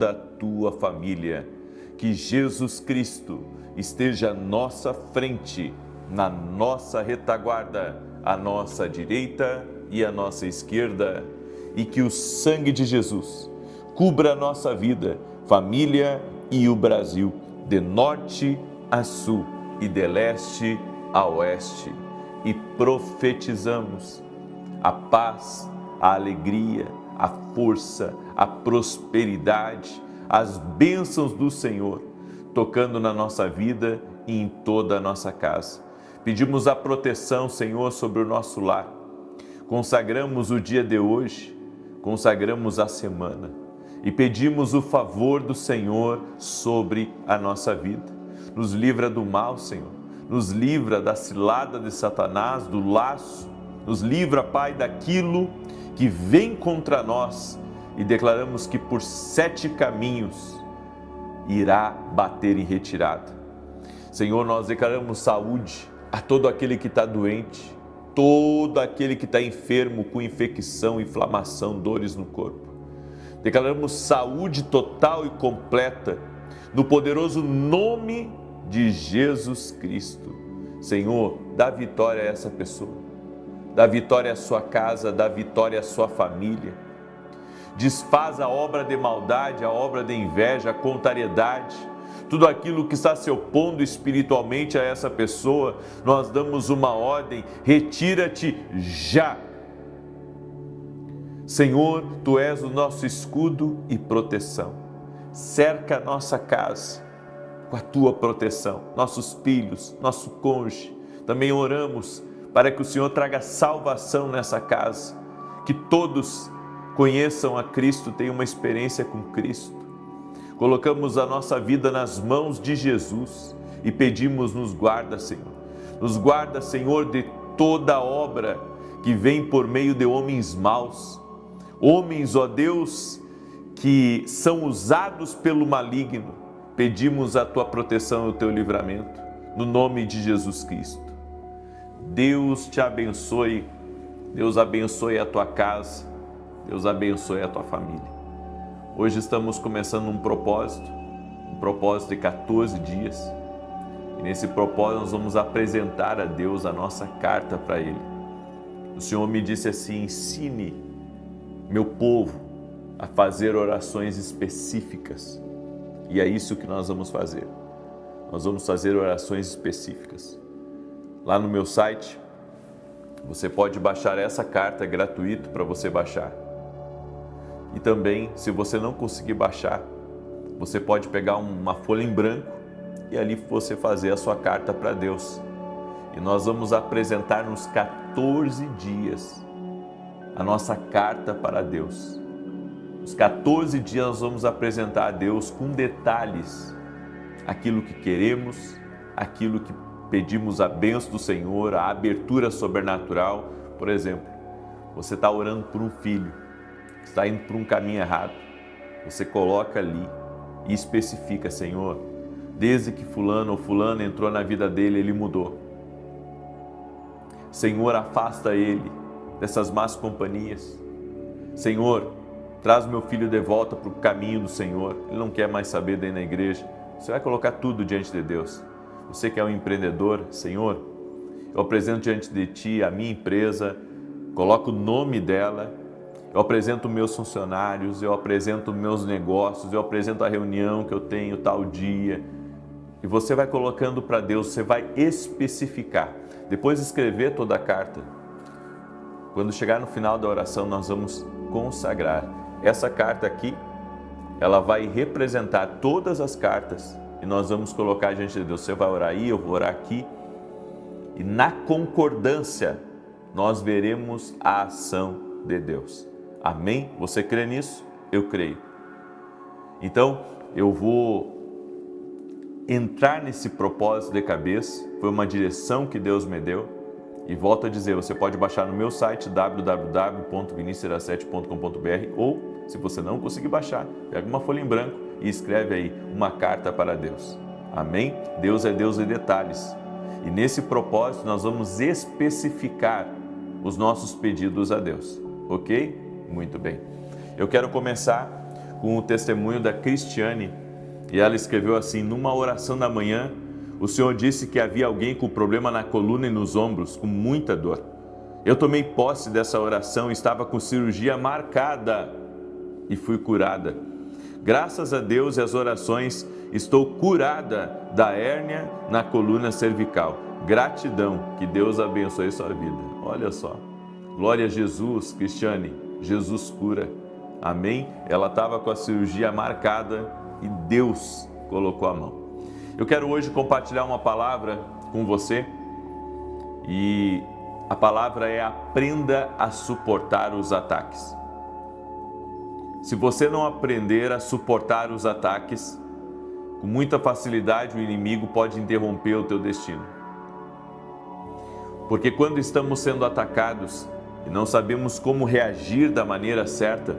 da tua família. Que Jesus Cristo esteja à nossa frente, na nossa retaguarda, à nossa direita e à nossa esquerda. E que o sangue de Jesus cubra a nossa vida, família e o Brasil, de norte a sul e de leste a oeste. E profetizamos a paz, a alegria, a força, a prosperidade, as bênçãos do Senhor, tocando na nossa vida e em toda a nossa casa. Pedimos a proteção, Senhor, sobre o nosso lar. Consagramos o dia de hoje, consagramos a semana e pedimos o favor do Senhor sobre a nossa vida. Nos livra do mal, Senhor. Nos livra da cilada de Satanás, do laço. Nos livra, Pai, daquilo que vem contra nós, e declaramos que por 7 caminhos irá bater em retirada. Senhor, nós declaramos saúde a todo aquele que está doente, todo aquele que está enfermo com infecção, inflamação, dores no corpo. Declaramos saúde total e completa no poderoso nome de Jesus Cristo. Senhor, dá vitória a essa pessoa. Dá vitória à sua casa, dá vitória à sua família. Desfaz a obra de maldade, a obra de inveja, a contrariedade, tudo aquilo que está se opondo espiritualmente a essa pessoa. Nós damos uma ordem: retira-te já. Senhor, Tu és o nosso escudo e proteção. Cerca a nossa casa com a Tua proteção, nossos filhos, nosso cônjuge. Também oramos para que o Senhor traga salvação nessa casa, que todos conheçam a Cristo, tenham uma experiência com Cristo. Colocamos a nossa vida nas mãos de Jesus e pedimos: nos guarda, Senhor. Nos guarda, Senhor, de toda obra que vem por meio de homens maus. Homens, ó Deus, que são usados pelo maligno. Pedimos a Tua proteção e o Teu livramento, no nome de Jesus Cristo. Deus te abençoe, Deus abençoe a tua casa, Deus abençoe a tua família. Hoje estamos começando um propósito de 14 dias. E nesse propósito nós vamos apresentar a Deus a nossa carta para Ele. O Senhor me disse assim: ensine meu povo a fazer orações específicas. E é isso que nós vamos fazer. Nós vamos fazer orações específicas. Lá no meu site, você pode baixar essa carta, é gratuito para você baixar. E também, se você não conseguir baixar, você pode pegar uma folha em branco e ali você fazer a sua carta para Deus. E nós vamos apresentar nos 14 dias a nossa carta para Deus. Nos 14 dias nós vamos apresentar a Deus com detalhes aquilo que queremos, aquilo que pedimos, a bênção do Senhor, a abertura sobrenatural. Por exemplo, você está orando por um filho, está indo por um caminho errado. Você coloca ali e especifica: Senhor, desde que fulano ou fulana entrou na vida dele, ele mudou. Senhor, afasta ele dessas más companhias. Senhor, traz meu filho de volta para o caminho do Senhor. Ele não quer mais saber de ir na igreja. Você vai colocar tudo diante de Deus. Você que é um empreendedor, Senhor, eu apresento diante de Ti a minha empresa, coloco o nome dela, eu apresento meus funcionários, eu apresento meus negócios, eu apresento a reunião que eu tenho tal dia. E você vai colocando para Deus, você vai especificar. Depois de escrever toda a carta, quando chegar no final da oração, nós vamos consagrar. Essa carta aqui, ela vai representar todas as cartas e nós vamos colocar diante de Deus. Você vai orar aí, eu vou orar aqui. E na concordância, nós veremos a ação de Deus. Amém? Você crê nisso? Eu creio. Então, eu vou entrar nesse propósito de cabeça. Foi uma direção que Deus me deu. E volto a dizer, você pode baixar no meu site www.vinicius07.com.br ou, se você não conseguir baixar, pega uma folha em branco e escreve aí uma carta para Deus. Amém? Deus é Deus de detalhes. E nesse propósito nós vamos especificar os nossos pedidos a Deus. Ok? Muito bem. Eu quero começar com o testemunho da Cristiane e ela escreveu assim: numa oração da manhã, o Senhor disse que havia alguém com problema na coluna e nos ombros, com muita dor. Eu tomei posse dessa oração, estava com cirurgia marcada e fui curada. Graças a Deus e às orações, estou curada da hérnia na coluna cervical. Gratidão, que Deus abençoe sua vida. Olha só, glória a Jesus, Cristiane, Jesus cura. Amém? Ela estava com a cirurgia marcada e Deus colocou a mão. Eu quero hoje compartilhar uma palavra com você e a palavra é: aprenda a suportar os ataques. Se você não aprender a suportar os ataques, com muita facilidade o inimigo pode interromper o teu destino. Porque quando estamos sendo atacados e não sabemos como reagir da maneira certa,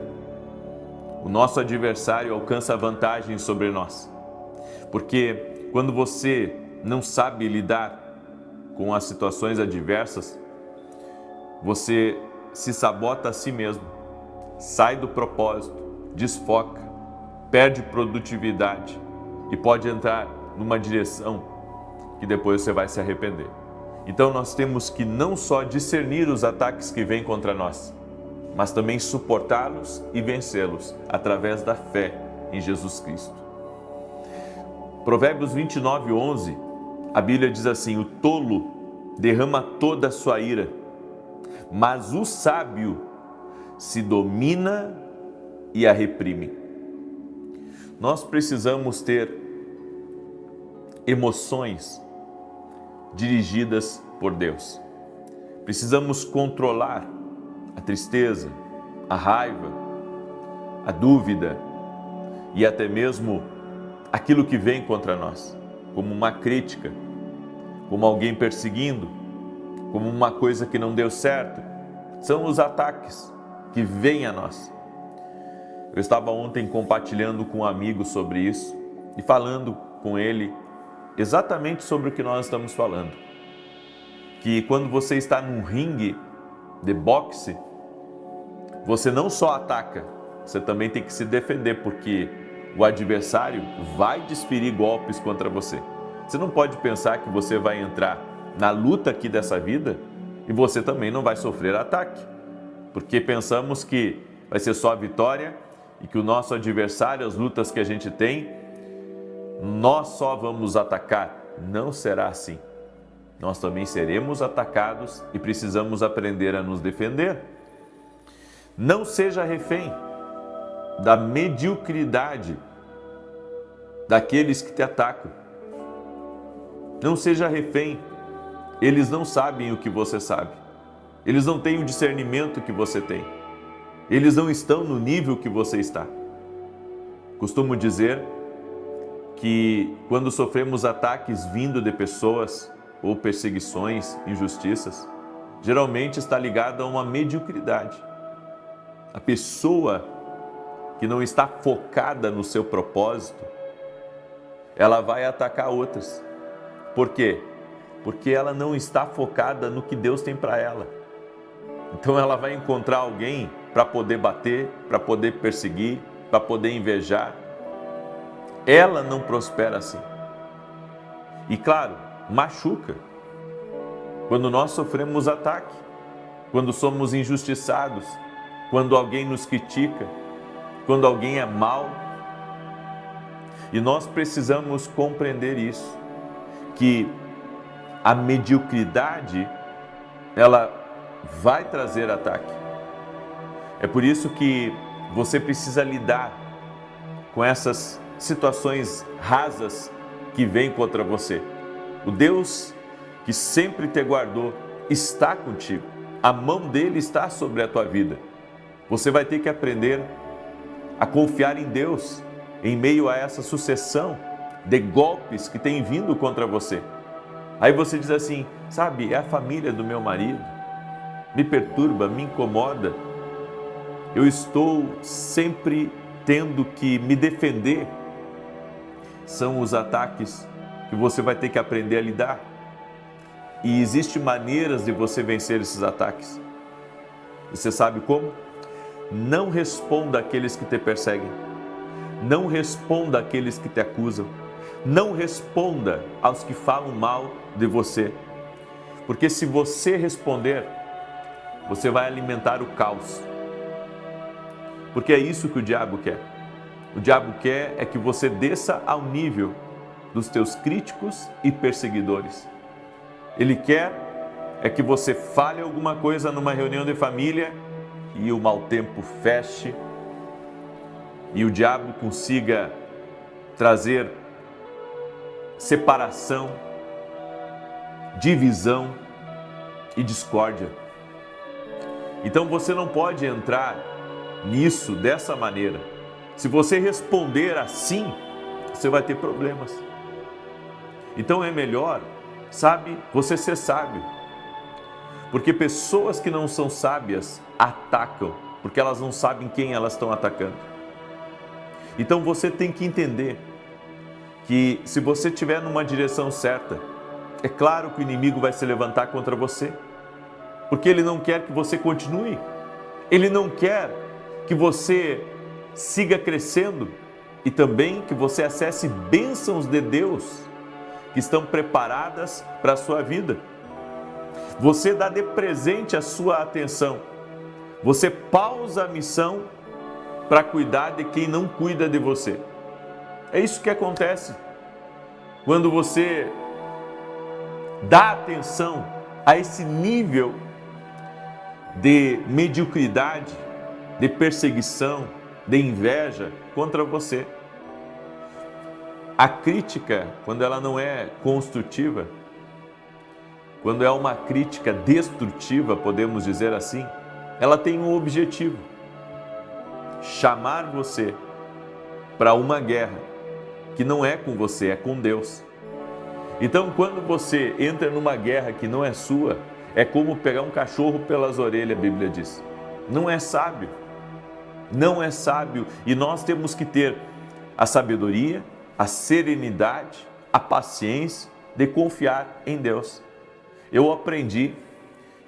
o nosso adversário alcança vantagem sobre nós. Porque quando você não sabe lidar com as situações adversas, você se sabota a si mesmo, sai do propósito, desfoca, perde produtividade e pode entrar numa direção que depois você vai se arrepender. Então nós temos que não só discernir os ataques que vêm contra nós, mas também suportá-los e vencê-los através da fé em Jesus Cristo. Provérbios 29:11, a Bíblia diz assim: o tolo derrama toda a sua ira, mas o sábio se domina e a reprime. Nós precisamos ter emoções dirigidas por Deus. Precisamos controlar a tristeza, a raiva, a dúvida e até mesmo aquilo que vem contra nós, como uma crítica, como alguém perseguindo, como uma coisa que não deu certo. São os ataques que vêm a nós. Eu estava ontem compartilhando com um amigo sobre isso e falando com ele exatamente sobre o que nós estamos falando. Que quando você está num ringue de boxe, você não só ataca, você também tem que se defender, porque o adversário vai desferir golpes contra você. Você não pode pensar que você vai entrar na luta aqui dessa vida e você também não vai sofrer ataque, porque pensamos que vai ser só vitória e que o nosso adversário, as lutas que a gente tem, nós só vamos atacar. Não será assim. Nós também seremos atacados e precisamos aprender a nos defender. Não seja refém da mediocridade daqueles que te atacam. Não seja refém. Eles não sabem o que você sabe. Eles não têm o discernimento que você tem. Eles não estão no nível que você está. Costumo dizer que quando sofremos ataques vindo de pessoas ou perseguições, injustiças, geralmente está ligado a uma mediocridade. A pessoa que não está focada no seu propósito, ela vai atacar outras. Por quê? Porque ela não está focada no que Deus tem para ela. Então ela vai encontrar alguém para poder bater, para poder perseguir, para poder invejar. Ela não prospera assim. E claro, machuca. Quando nós sofremos ataque, quando somos injustiçados, quando alguém nos critica, quando alguém é mau. E nós precisamos compreender isso, que a mediocridade, ela vai trazer ataque. É por isso que você precisa lidar com essas situações rasas que vêm contra você. O Deus que sempre te guardou está contigo. A mão dele está sobre a tua vida. Você vai ter que aprender a confiar em Deus em meio a essa sucessão de golpes que tem vindo contra você. Aí você diz assim: sabe, é a família do meu marido, me perturba, me incomoda. Eu estou sempre tendo que me defender. São os ataques que você vai ter que aprender a lidar. E existem maneiras de você vencer esses ataques. Você sabe como? Não responda àqueles que te perseguem. não responda àqueles que te acusam. Não responda aos que falam mal de você. Porque se você responder, você vai alimentar o caos. Porque é isso que o diabo quer. O diabo quer é que você desça ao nível dos teus críticos e perseguidores. Ele quer é que você fale alguma coisa numa reunião de família e o mau tempo feche e o diabo consiga trazer separação, divisão e discórdia. Então você não pode entrar nisso dessa maneira. Se você responder assim, você vai ter problemas. Então é melhor, você ser sábio. Porque pessoas que não são sábias atacam, porque elas não sabem quem elas estão atacando. Então você tem que entender que se você estiver numa direção certa, é claro que o inimigo vai se levantar contra você, porque ele não quer que você continue, ele não quer que você siga crescendo e também que você acesse bênçãos de Deus que estão preparadas para a sua vida. Você dá de presente a sua atenção, você pausa a missão para cuidar de quem não cuida de você. É isso que acontece quando você dá atenção a esse nível de mediocridade, de perseguição, de inveja contra você. A crítica, quando ela não é construtiva, quando é uma crítica destrutiva, podemos dizer assim, ela tem um objetivo: chamar você para uma guerra que não é com você, é com Deus. Então, quando você entra numa guerra que não é sua, é como pegar um cachorro pelas orelhas, a Bíblia diz. Não é sábio. Não é sábio. E nós temos que ter a sabedoria, a serenidade, a paciência de confiar em Deus. Eu aprendi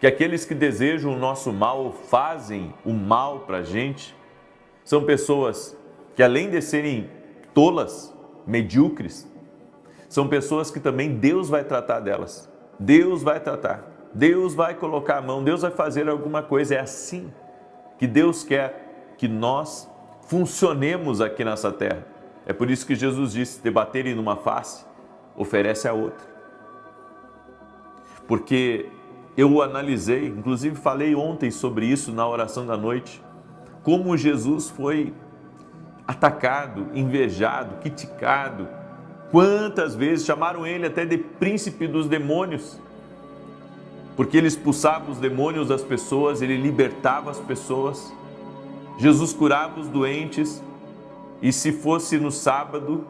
que aqueles que desejam o nosso mal, fazem o mal para a gente, são pessoas que, além de serem tolas, medíocres, são pessoas que também Deus vai tratar delas. Deus vai tratar. Deus vai colocar a mão, Deus vai fazer alguma coisa. É assim que Deus quer que nós funcionemos aqui nessa terra. É por isso que Jesus disse: te baterem numa face, oferece a outra. Porque eu analisei, inclusive falei ontem sobre isso na oração da noite, como Jesus foi atacado, invejado, criticado. Quantas vezes chamaram ele até de príncipe dos demônios, porque ele expulsava os demônios das pessoas, ele libertava as pessoas. Jesus curava os doentes, e se fosse no sábado,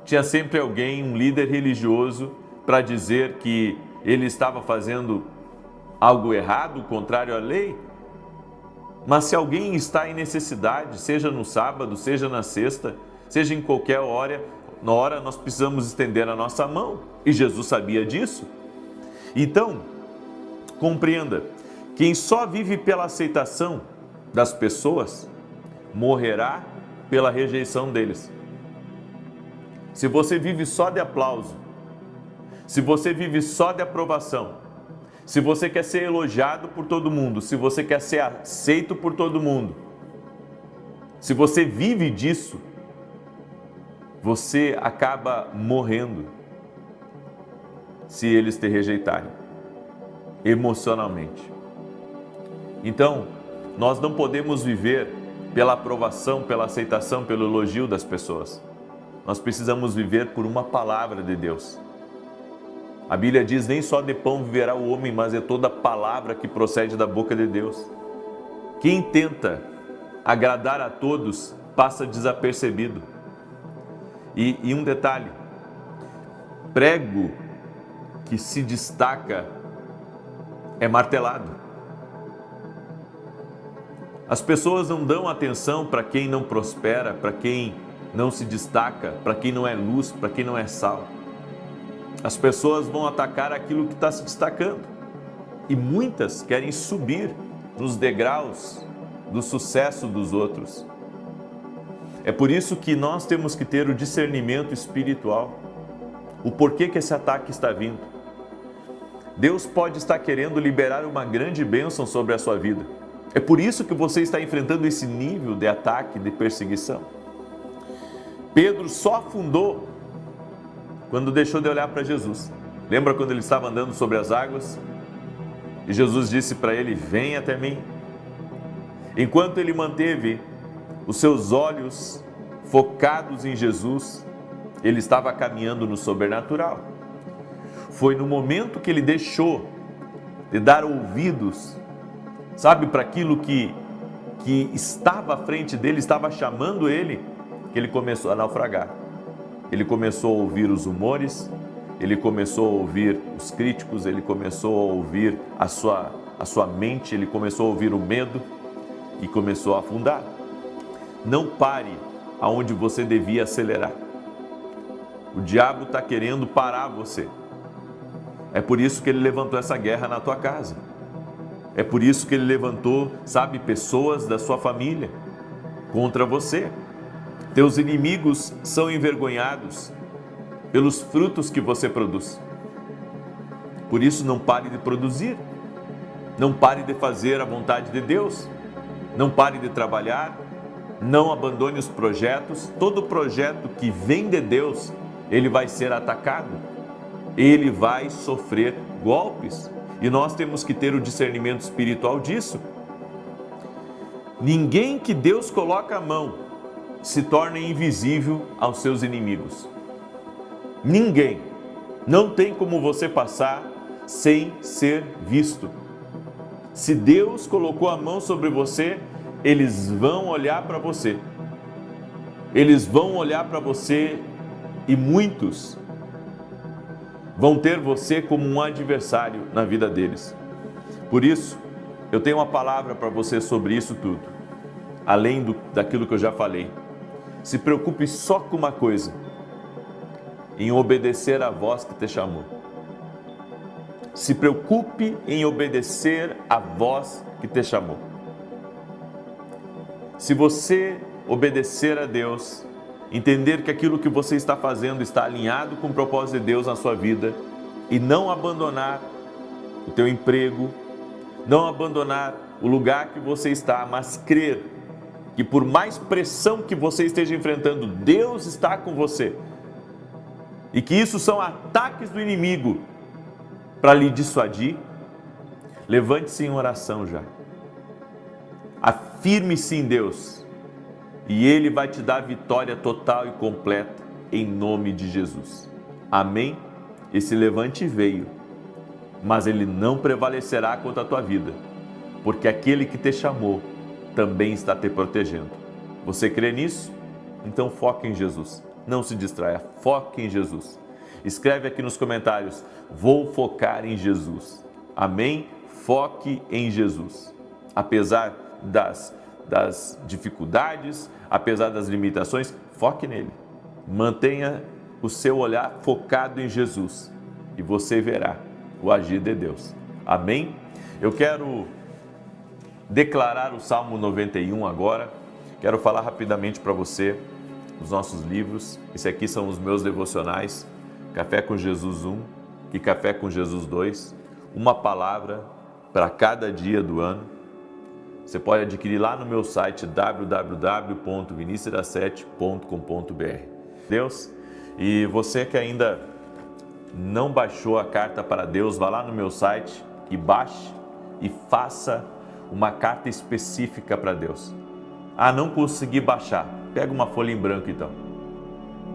tinha sempre alguém, um líder religioso, para dizer que ele estava fazendo algo errado, contrário à lei. Mas se alguém está em necessidade, seja no sábado, seja na sexta, seja em qualquer hora, nós precisamos estender a nossa mão. E Jesus sabia disso. Então, compreenda, quem só vive pela aceitação das pessoas, morrerá pela rejeição deles. Se você vive só de aplauso, se você vive só de aprovação, se você quer ser elogiado por todo mundo, se você quer ser aceito por todo mundo, se você vive disso, você acaba morrendo se eles te rejeitarem emocionalmente. Então, nós não podemos viver pela aprovação, pela aceitação, pelo elogio das pessoas. Nós precisamos viver por uma palavra de Deus. A Bíblia diz: nem só de pão viverá o homem, mas é toda palavra que procede da boca de Deus. Quem tenta agradar a todos passa desapercebido. E um detalhe: prego que se destaca é martelado. As pessoas não dão atenção para quem não prospera, para quem não se destaca, para quem não é luz, para quem não é sal. As pessoas vão atacar aquilo que está se destacando. E muitas querem subir nos degraus do sucesso dos outros. É por isso que nós temos que ter o discernimento espiritual, o porquê que esse ataque está vindo. Deus pode estar querendo liberar uma grande bênção sobre a sua vida. É por isso que você está enfrentando esse nível de ataque, de perseguição. Pedro só afundou quando deixou de olhar para Jesus. Lembra quando ele estava andando sobre as águas? E Jesus disse para ele: vem até mim. Enquanto ele manteve os seus olhos focados em Jesus, ele estava caminhando no sobrenatural. Foi no momento que ele deixou de dar ouvidos, sabe, para aquilo que estava à frente dele, estava chamando ele, que ele começou a naufragar. Ele começou a ouvir os rumores, ele começou a ouvir os críticos, ele começou a ouvir a sua mente, ele começou a ouvir o medo e começou a afundar. Não pare aonde você devia acelerar. O diabo está querendo parar você. É por isso que ele levantou essa guerra na tua casa. É por isso que ele levantou, sabe, pessoas da sua família contra você. Teus inimigos são envergonhados pelos frutos que você produz. Por isso, não pare de produzir. Não pare de fazer a vontade de Deus. Não pare de trabalhar. Não abandone os projetos. Todo projeto que vem de Deus, ele vai ser atacado. Ele vai sofrer golpes. E nós temos que ter o discernimento espiritual disso. Ninguém que Deus coloca a mão se torna invisível aos seus inimigos. Ninguém. Não tem como você passar sem ser visto. Se Deus colocou a mão sobre você, eles vão olhar para você. Eles vão olhar para você e muitos vão ter você como um adversário na vida deles. Por isso, eu tenho uma palavra para você sobre isso tudo. Além daquilo que eu já falei. Se preocupe só com uma coisa: em obedecer à voz que te chamou. Se preocupe em obedecer à voz que te chamou. Se você obedecer a Deus, entender que aquilo que você está fazendo está alinhado com o propósito de Deus na sua vida e não abandonar o teu emprego, não abandonar o lugar que você está, mas crer que por mais pressão que você esteja enfrentando, Deus está com você e que isso são ataques do inimigo para lhe dissuadir, levante-se em oração já. Afirme-se em Deus e Ele vai te dar vitória total e completa em nome de Jesus. Amém? Esse levante veio, mas ele não prevalecerá contra a tua vida, porque aquele que te chamou também está te protegendo. Você crê nisso? Então foque em Jesus. Não se distraia, foque em Jesus. Escreve aqui nos comentários: vou focar em Jesus. Amém? Foque em Jesus. Apesar das dificuldades, apesar das limitações, foque nele. Mantenha o seu olhar focado em Jesus e você verá o agir de Deus. Amém? Eu quero declarar o Salmo 91 agora. Quero falar rapidamente para você os nossos livros. Esse aqui são os meus devocionais: Café com Jesus 1 e Café com Jesus 2. Uma palavra para cada dia do ano. Você pode adquirir lá no meu site www.vinicius7.com.br. Deus, e você que ainda não baixou a carta para Deus, vá lá no meu site e baixe e faça uma carta específica para Deus. Ah, não consegui baixar. Pega uma folha em branco então.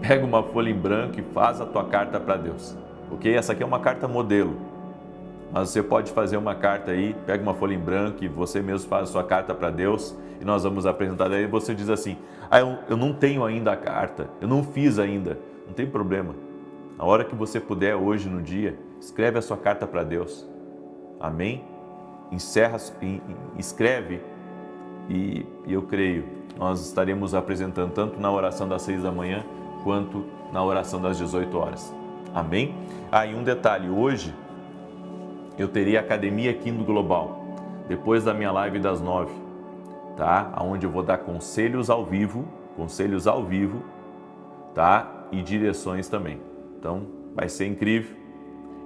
Pega uma folha em branco e faz a tua carta para Deus. Ok? Essa aqui é uma carta modelo. Mas você pode fazer uma carta aí, pega uma folha em branco e você mesmo faz a sua carta para Deus e nós vamos apresentar. Aí você diz assim: eu não tenho ainda a carta, eu não fiz ainda. Não tem problema. A hora que você puder hoje no dia, escreve a sua carta para Deus. Amém? Escreve e eu creio, nós estaremos apresentando tanto na oração das 6 da manhã quanto na oração das 18 horas. Amém? E um detalhe, hoje eu terei academia aqui no Global, depois da minha live das 9, tá? Onde eu vou dar conselhos ao vivo conselhos ao vivo, tá? E direções também. Então, vai ser incrível.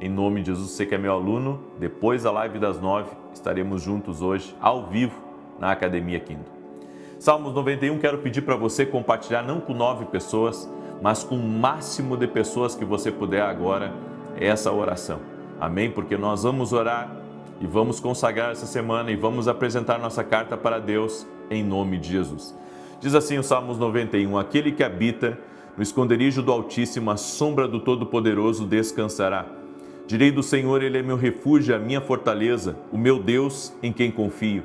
Em nome de Jesus, você que é meu aluno, depois da live das 9, estaremos juntos hoje, ao vivo, na Academia Kindle. Salmos 91, quero pedir para você compartilhar não com 9 pessoas, mas com o máximo de pessoas que você puder agora essa oração. Amém? Porque nós vamos orar e vamos consagrar essa semana e vamos apresentar nossa carta para Deus em nome de Jesus. Diz assim o Salmos 91, aquele que habita no esconderijo do Altíssimo, a sombra do Todo-Poderoso descansará. Direi do Senhor, Ele é meu refúgio, a minha fortaleza, o meu Deus em quem confio.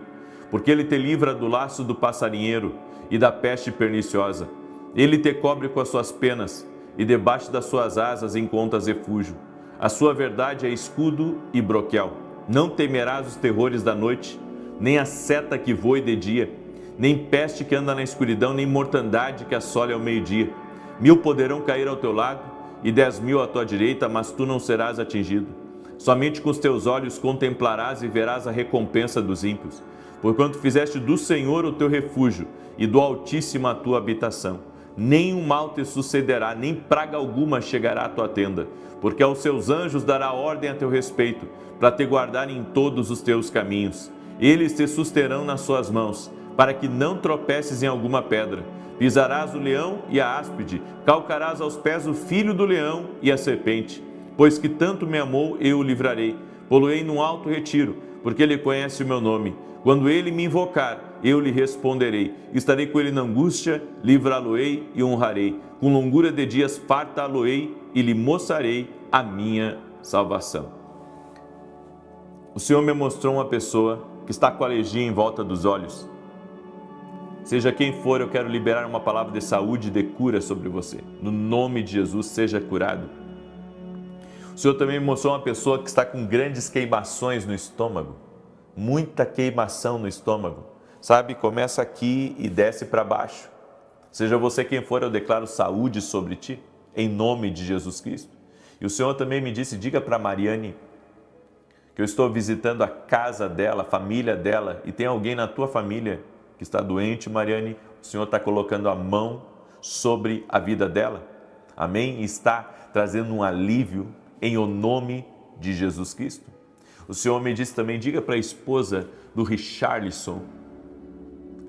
Porque Ele te livra do laço do passarinheiro e da peste perniciosa. Ele te cobre com as suas penas e debaixo das suas asas encontras refúgio. A sua verdade é escudo e broquel. Não temerás os terrores da noite, nem a seta que voe de dia, nem peste que anda na escuridão, nem mortandade que assole ao meio-dia. 1000 poderão cair ao teu lado e 10.000 à tua direita, mas tu não serás atingido. Somente com os teus olhos contemplarás e verás a recompensa dos ímpios. Porquanto fizeste do Senhor o teu refúgio e do Altíssimo a tua habitação. Nenhum mal te sucederá, nem praga alguma chegará à tua tenda, porque aos seus anjos dará ordem a teu respeito, para te guardar em todos os teus caminhos. Eles te susterão nas suas mãos, para que não tropeces em alguma pedra. Pisarás o leão e a áspide, calcarás aos pés o filho do leão e a serpente. Pois que tanto me amou, eu o livrarei. Poloei num alto retiro, porque ele conhece o meu nome. Quando ele me invocar, eu lhe responderei. Estarei com ele na angústia, livrá-lo-ei e honrarei. Com longura de dias fartá-lo-ei e lhe mostrarei a minha salvação. O Senhor me mostrou uma pessoa que está com alergia em volta dos olhos. Seja quem for, eu quero liberar uma palavra de saúde e de cura sobre você. No nome de Jesus, seja curado. O Senhor também me mostrou uma pessoa que está com grandes queimações no estômago. Muita queimação no estômago. Sabe, começa aqui e desce para baixo. Seja você quem for, eu declaro saúde sobre ti, em nome de Jesus Cristo. E o Senhor também me disse, diga para Mariane, que eu estou visitando a casa dela, a família dela, e tem alguém na tua família que está doente, Mariane, o Senhor está colocando a mão sobre a vida dela. Amém? E está trazendo um alívio em o nome de Jesus Cristo. O Senhor me disse também, diga para a esposa do Richarlison,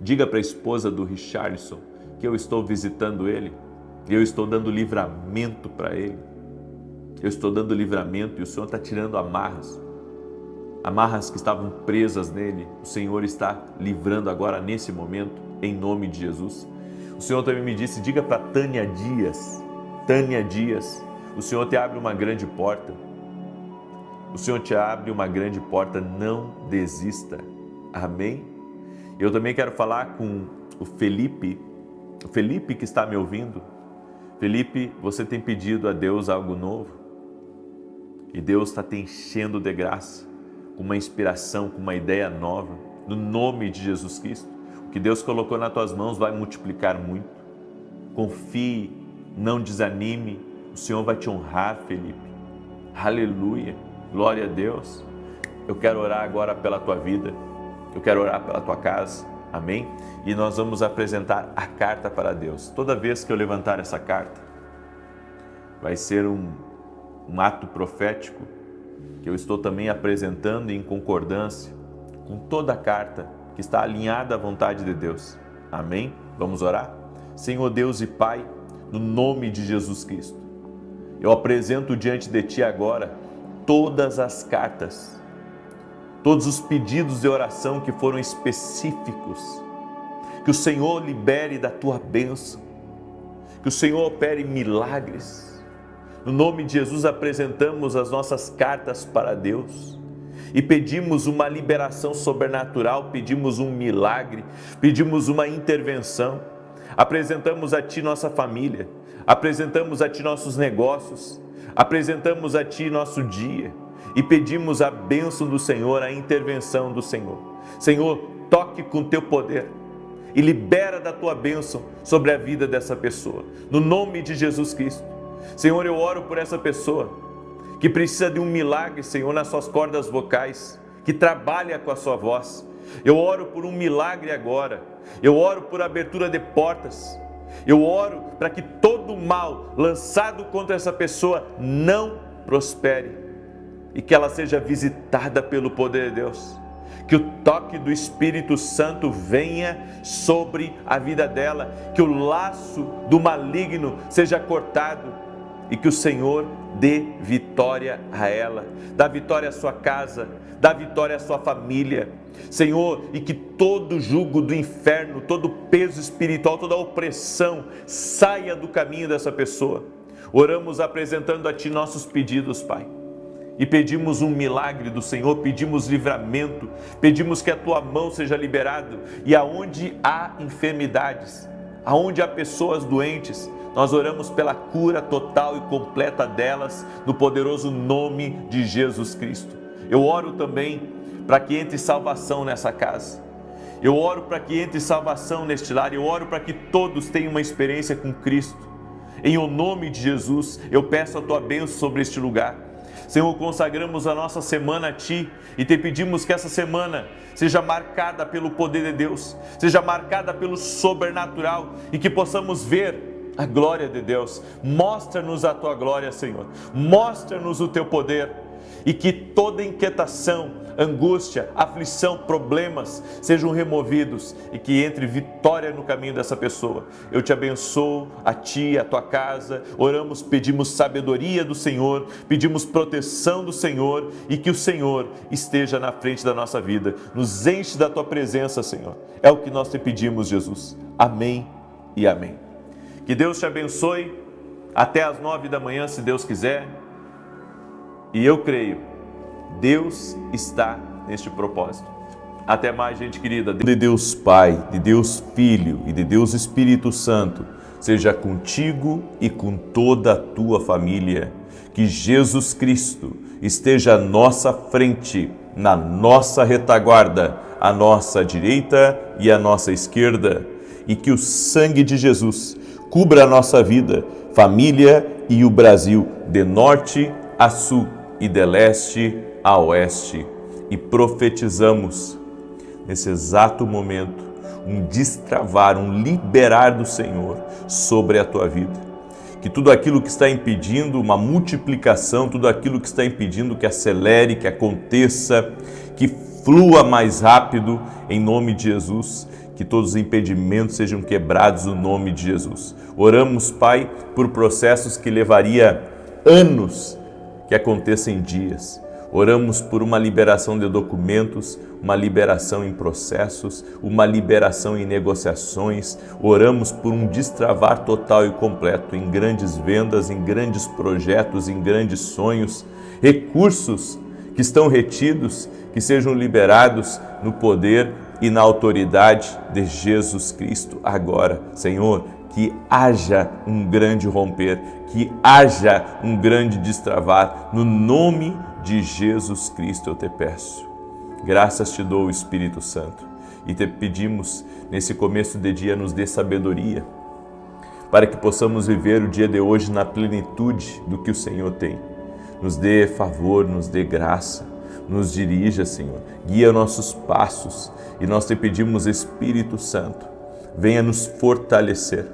diga para a esposa do Richarlison que eu estou visitando ele, eu estou dando livramento para ele. Eu estou dando livramento e o Senhor está tirando amarras. Amarras que estavam presas nele, o Senhor está livrando agora nesse momento, em nome de Jesus. O Senhor também me disse, diga para Tânia Dias, o Senhor te abre uma grande porta. O Senhor te abre uma grande porta, não desista. Amém? Eu também quero falar com o Felipe que está me ouvindo. Felipe, você tem pedido a Deus algo novo e Deus está te enchendo de graça, com uma inspiração, com uma ideia nova, no nome de Jesus Cristo. O que Deus colocou nas tuas mãos vai multiplicar muito. Confie, não desanime, o Senhor vai te honrar, Felipe. Aleluia, glória a Deus. Eu quero orar agora pela tua vida, eu quero orar pela tua casa, amém? E nós vamos apresentar a carta para Deus. Toda vez que eu levantar essa carta, vai ser um ato profético, que eu estou também apresentando em concordância com toda a carta que está alinhada à vontade de Deus. Amém? Vamos orar? Senhor Deus e Pai, no nome de Jesus Cristo, eu apresento diante de Ti agora todas as cartas, todos os pedidos de oração que foram específicos, que o Senhor libere da Tua bênção, que o Senhor opere milagres. No nome de Jesus apresentamos as nossas cartas para Deus e pedimos uma liberação sobrenatural, pedimos um milagre, pedimos uma intervenção. Apresentamos a Ti nossa família, apresentamos a Ti nossos negócios, apresentamos a Ti nosso dia e pedimos a bênção do Senhor, a intervenção do Senhor. Senhor, toque com Teu poder e libera da Tua bênção sobre a vida dessa pessoa, no nome de Jesus Cristo. Senhor, eu oro por essa pessoa que precisa de um milagre, Senhor, nas suas cordas vocais, que trabalha com a sua voz. Eu oro por um milagre agora, eu oro por abertura de portas, Eu oro para que todo mal lançado contra essa pessoa não prospere e que ela seja visitada pelo poder de Deus. Que o toque do Espírito Santo venha sobre a vida dela, que o laço do maligno seja cortado e que o Senhor dê vitória a ela, dá vitória à sua casa, dá vitória à sua família, Senhor, e que todo jugo do inferno, todo peso espiritual, toda opressão saia do caminho dessa pessoa. Oramos apresentando a Ti nossos pedidos, Pai. E pedimos um milagre do Senhor, pedimos livramento, pedimos que a Tua mão seja liberada. E aonde há enfermidades, aonde há pessoas doentes, nós oramos pela cura total e completa delas, no poderoso nome de Jesus Cristo. Eu oro também para que entre salvação nessa casa. Eu oro para que entre salvação neste lar. Eu oro para que todos tenham uma experiência com Cristo. Em o nome de Jesus, eu peço a Tua bênção sobre este lugar. Senhor, consagramos a nossa semana a Ti e Te pedimos que essa semana seja marcada pelo poder de Deus, seja marcada pelo sobrenatural e que possamos ver a glória de Deus. Mostra-nos a Tua glória, Senhor. Mostra-nos o Teu poder e que toda inquietação, angústia, aflição, problemas sejam removidos e que entre vitória no caminho dessa pessoa. Eu Te abençoo, a Ti, a Tua casa. Oramos, pedimos sabedoria do Senhor, pedimos proteção do Senhor e que o Senhor esteja na frente da nossa vida. Nos enche da Tua presença, Senhor. É o que nós Te pedimos, Jesus. Amém e amém. Que Deus te abençoe. Até às 9 da manhã, se Deus quiser. E eu creio, Deus está neste propósito. Até mais, gente querida. De Deus Pai, de Deus Filho e de Deus Espírito Santo, seja contigo e com toda a tua família. Que Jesus Cristo esteja à nossa frente, na nossa retaguarda, à nossa direita e à nossa esquerda. E que o sangue de Jesus cubra a nossa vida, família e o Brasil, de norte a sul e de leste a oeste. E profetizamos nesse exato momento um destravar, um liberar do Senhor sobre a tua vida. Que tudo aquilo que está impedindo uma multiplicação, tudo aquilo que está impedindo que acelere, que aconteça, que flua mais rápido, em nome de Jesus, que todos os impedimentos sejam quebrados no nome de Jesus. Oramos, Pai, por processos que levaria anos, que aconteça em dias. Oramos por uma liberação de documentos, uma liberação em processos, uma liberação em negociações. Oramos por um destravar total e completo em grandes vendas, em grandes projetos, em grandes sonhos. Recursos que estão retidos, que sejam liberados no poder e na autoridade de Jesus Cristo agora. Senhor, que haja um grande romper, que haja um grande destravar, no nome de Jesus Cristo eu te peço. Graças te dou, Espírito Santo, e te pedimos, nesse começo de dia, nos dê sabedoria, para que possamos viver o dia de hoje na plenitude do que o Senhor tem. Nos dê favor, nos dê graça, nos dirija, Senhor, guia nossos passos, e nós te pedimos, Espírito Santo, venha nos fortalecer.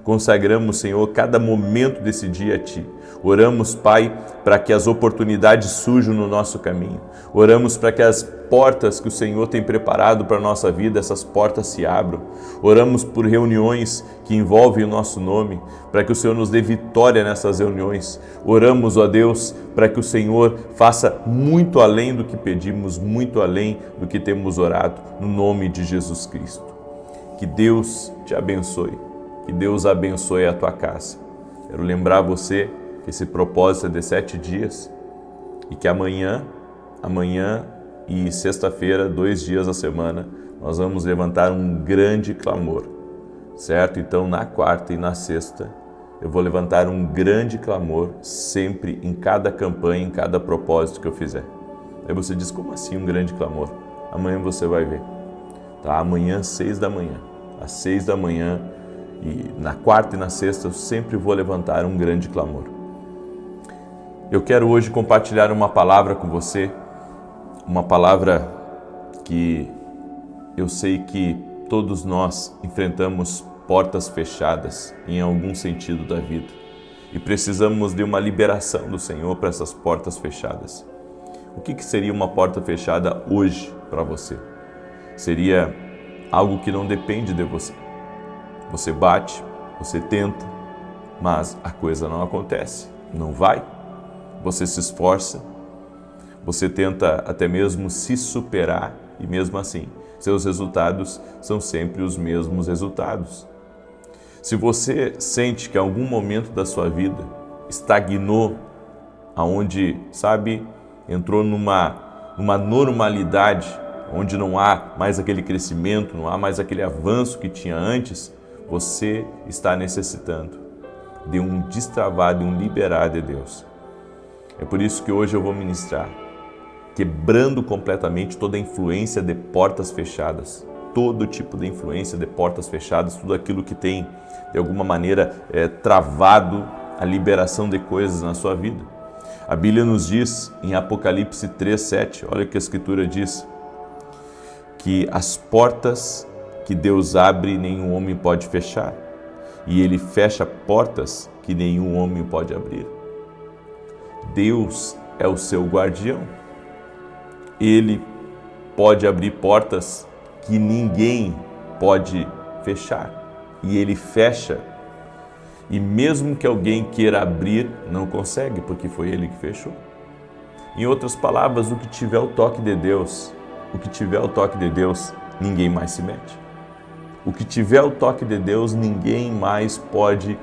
Consagramos, Senhor, cada momento desse dia a Ti. Oramos, Pai, para que as oportunidades surjam no nosso caminho. Oramos para que as portas que o Senhor tem preparado para a nossa vida, essas portas se abram. Oramos por reuniões que envolvem o nosso nome, para que o Senhor nos dê vitória nessas reuniões. Oramos, ó Deus, para que o Senhor faça muito além do que pedimos, muito além do que temos orado, no nome de Jesus Cristo. Que Deus te abençoe. Que Deus abençoe a tua casa. Quero lembrar você que esse propósito é de 7 dias e que amanhã e sexta-feira, 2 dias a semana, nós vamos levantar um grande clamor, certo? Então, na quarta e na sexta, eu vou levantar um grande clamor sempre em cada campanha, em cada propósito que eu fizer. Aí você diz, como assim um grande clamor? Amanhã você vai ver. Tá? Amanhã, às 6 da manhã. Às 6 da manhã, e na quarta e na sexta eu sempre vou levantar um grande clamor. Eu quero hoje compartilhar uma palavra com você, uma palavra que eu sei que todos nós enfrentamos portas fechadas em algum sentido da vida e precisamos de uma liberação do Senhor para essas portas fechadas. O que seria uma porta fechada hoje para você? Seria algo que não depende de você. Você bate, você tenta, mas a coisa não acontece, não vai. Você se esforça, você tenta até mesmo se superar e mesmo assim, seus resultados são sempre os mesmos resultados. Se você sente que em algum momento da sua vida estagnou, aonde, entrou numa normalidade, onde não há mais aquele crescimento, não há mais aquele avanço que tinha antes, você está necessitando de um destravar, de um liberar de Deus. É por isso que hoje eu vou ministrar, quebrando completamente toda a influência de portas fechadas, todo tipo de influência de portas fechadas, tudo aquilo que tem, de alguma maneira, travado a liberação de coisas na sua vida. A Bíblia nos diz, em Apocalipse 3:7, olha o que a Escritura diz, que as portas que Deus abre, nenhum homem pode fechar, e Ele fecha portas que nenhum homem pode abrir. Deus é o seu guardião. Ele pode abrir portas que ninguém pode fechar. E Ele fecha. E mesmo que alguém queira abrir, não consegue, porque foi Ele que fechou. Em outras palavras, o que tiver o toque de Deus, ninguém mais se mete. O que tiver o toque de Deus, ninguém mais pode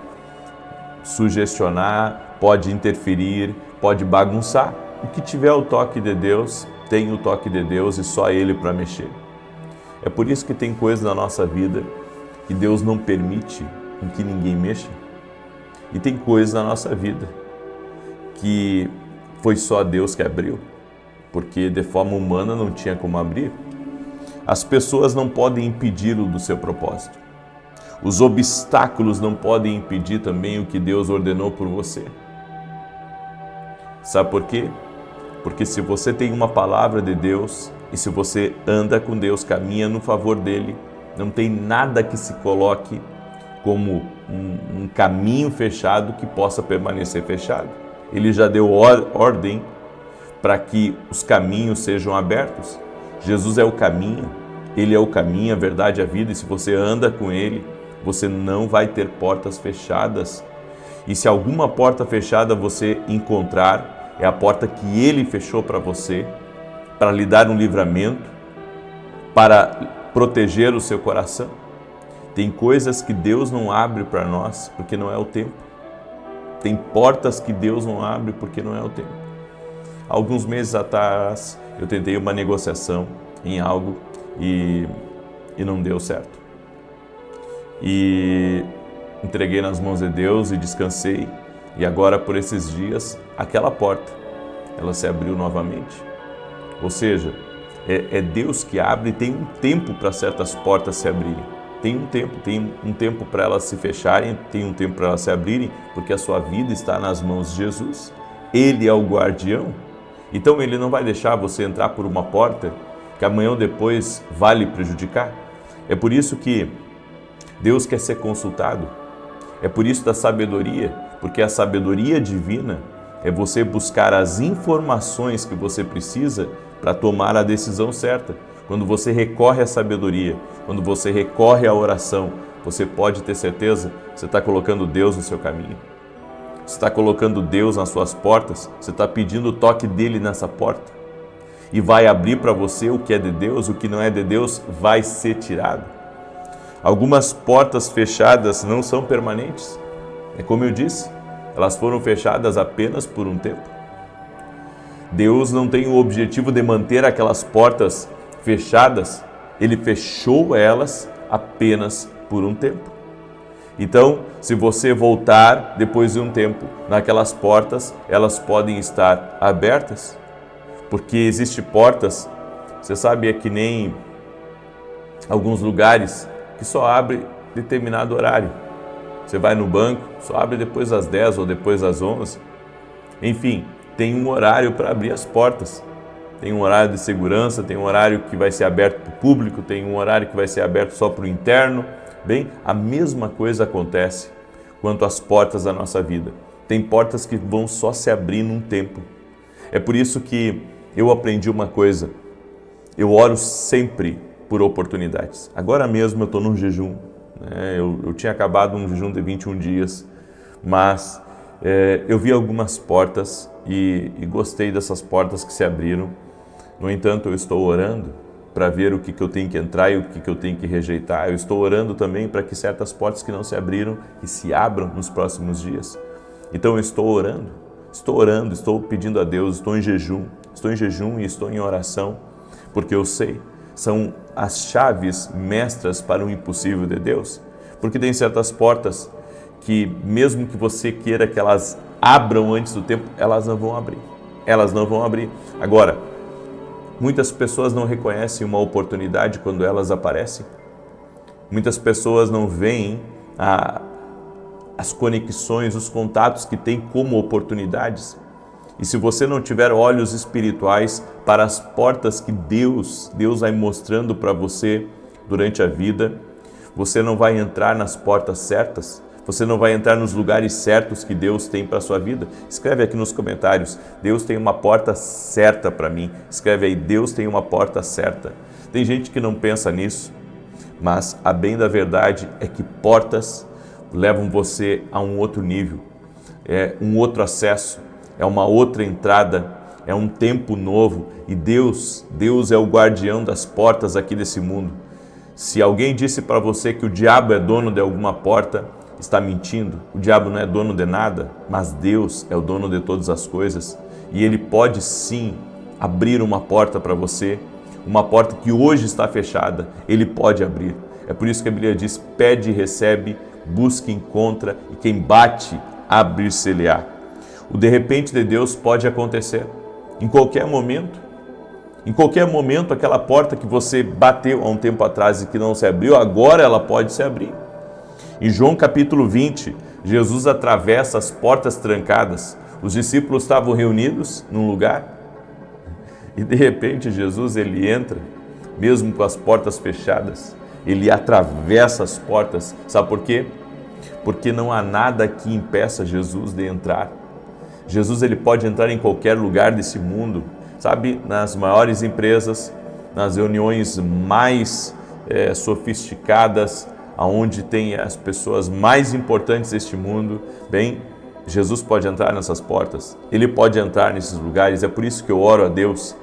sugestionar, pode interferir, pode bagunçar. O que tiver o toque de Deus, tem o toque de Deus e só Ele para mexer. É por isso que tem coisas na nossa vida que Deus não permite com que ninguém mexa. E tem coisas na nossa vida que foi só Deus que abriu, porque de forma humana não tinha como abrir. As pessoas não podem impedi-lo do seu propósito. Os obstáculos não podem impedir também o que Deus ordenou por você. Sabe por quê? Porque se você tem uma palavra de Deus e se você anda com Deus, caminha no favor dele, não tem nada que se coloque como um caminho fechado que possa permanecer fechado. Ele já deu ordem para que os caminhos sejam abertos. Jesus é o caminho, Ele é o caminho, a verdade e a vida, e se você anda com Ele, você não vai ter portas fechadas. E se alguma porta fechada você encontrar, é a porta que Ele fechou para você, para lhe dar um livramento, para proteger o seu coração. Tem coisas que Deus não abre para nós porque não é o tempo. Tem portas que Deus não abre porque não é o tempo. Alguns meses atrás eu tentei uma negociação em algo e não deu certo. E entreguei nas mãos de Deus e descansei. E agora, por esses dias, aquela porta, ela se abriu novamente. Ou seja, é Deus que abre e tem um tempo para certas portas se abrirem. Tem um tempo para elas se fecharem, tem um tempo para elas se abrirem, porque a sua vida está nas mãos de Jesus. Ele é o guardião. Então Ele não vai deixar você entrar por uma porta que amanhã ou depois vai lhe prejudicar. É por isso que Deus quer ser consultado. É por isso da sabedoria, porque a sabedoria divina é você buscar as informações que você precisa para tomar a decisão certa. Quando você recorre à sabedoria, quando você recorre à oração, você pode ter certeza que você está colocando Deus no seu caminho. Você está colocando Deus nas suas portas, você está pedindo o toque dele nessa porta. E vai abrir para você o que é de Deus, o que não é de Deus vai ser tirado. Algumas portas fechadas não são permanentes. É como eu disse, elas foram fechadas apenas por um tempo. Deus não tem o objetivo de manter aquelas portas fechadas, Ele fechou elas apenas por um tempo. Então, se você voltar depois de um tempo naquelas portas, elas podem estar abertas, porque existem portas, você sabe, é que nem alguns lugares que só abre determinado horário. Você vai no banco, só abre depois das 10 ou depois das 11. Enfim, tem um horário para abrir as portas. Tem um horário de segurança, tem um horário que vai ser aberto para o público, tem um horário que vai ser aberto só para o interno, Bem, a mesma coisa acontece quanto às portas da nossa vida. Tem portas que vão só se abrir num tempo. É por isso que eu aprendi uma coisa. Eu oro sempre por oportunidades. Agora mesmo eu estou num jejum. Eu tinha acabado um jejum de 21 dias, mas eu vi algumas portas e gostei dessas portas que se abriram. No entanto, eu estou orando para ver o que eu tenho que entrar e o que eu tenho que rejeitar. Eu estou orando também para que certas portas que não se abriram, que se abram nos próximos dias. Então eu estou orando, estou pedindo a Deus, estou em jejum e estou em oração, porque eu sei, são as chaves mestras para o impossível de Deus. Porque tem certas portas que, mesmo que você queira que elas abram antes do tempo, elas não vão abrir. Elas não vão abrir. Agora, muitas pessoas não reconhecem uma oportunidade quando elas aparecem. Muitas pessoas não veem as conexões, os contatos que tem como oportunidades. E se você não tiver olhos espirituais para as portas que Deus vai mostrando para você durante a vida, você não vai entrar nas portas certas, você não vai entrar nos lugares certos que Deus tem para a sua vida. Escreve aqui nos comentários, Deus tem uma porta certa para mim. Escreve aí, Deus tem uma porta certa. Tem gente que não pensa nisso, mas a bem da verdade é que portas levam você a um outro nível, é um outro acesso, é uma outra entrada, é um tempo novo. E Deus é o guardião das portas aqui desse mundo. Se alguém disse para você que o diabo é dono de alguma porta, está mentindo. O diabo não é dono de nada, mas Deus é o dono de todas as coisas. E Ele pode sim abrir uma porta para você, uma porta que hoje está fechada, Ele pode abrir. É por isso que a Bíblia diz, pede e recebe, busca e encontra, e quem bate, abrir-se-lhe-á. O de repente de Deus pode acontecer em qualquer momento. Em qualquer momento, aquela porta que você bateu há um tempo atrás e que não se abriu, agora ela pode se abrir. Em João capítulo 20, Jesus atravessa as portas trancadas. Os discípulos estavam reunidos num lugar e de repente Jesus ele entra, mesmo com as portas fechadas, ele atravessa as portas. Sabe por quê? Porque não há nada que impeça Jesus de entrar. Jesus ele pode entrar em qualquer lugar desse mundo, sabe? Nas maiores empresas, nas reuniões mais sofisticadas, aonde tem as pessoas mais importantes deste mundo. Bem, Jesus pode entrar nessas portas, Ele pode entrar nesses lugares. É por isso que eu oro a Deus,